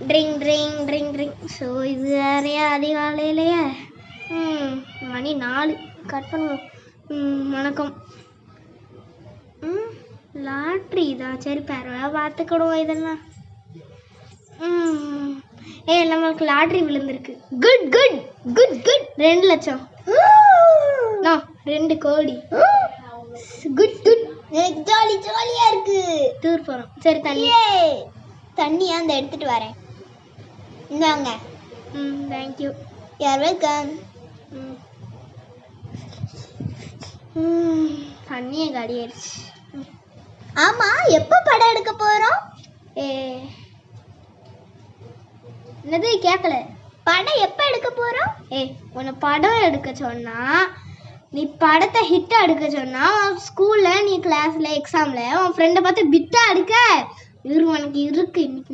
Drink drink drink drink. So இது வேறையா அதிகாலையிலையே. மணி 4 cut பண்ணுவோம். வணக்கம். லாட்ரி தான். சரி பரவாயில்ல பார்த்துக்கிடுவோம் இதெல்லாம். நம்மளுக்கு லாட்ரி விழுந்திருக்கு. Good good good good. 2 லட்சம். 2 கோடி. Good good. எனக்கு ஜாலி ஜாலியா இருக்கு. டூர் போறோம். சரி தண்ணியா அந்த எடுத்துட்டு வரேன். இந்தாங்க. தேங்க்யூ. You're welcome. தண்ணியை காலி ஆயிடுச்சு. ஆமா எப்போ படம் எடுக்க போறோம்? என்னது கேட்கல. படம் எப்போ எடுக்க போறோம்? உன்னை படம் எடுக்க சொன்னா நீ படத்தை ஹிட்டா எடுக்க சொன்னா ஸ்கூல்ல நீ கிளாஸ்ல எக்ஸாம்ல உன் ஃப்ரெண்டை பார்த்து பிட்டா எடுக்க உனக்கு இருக்கு இன்னைக்கு.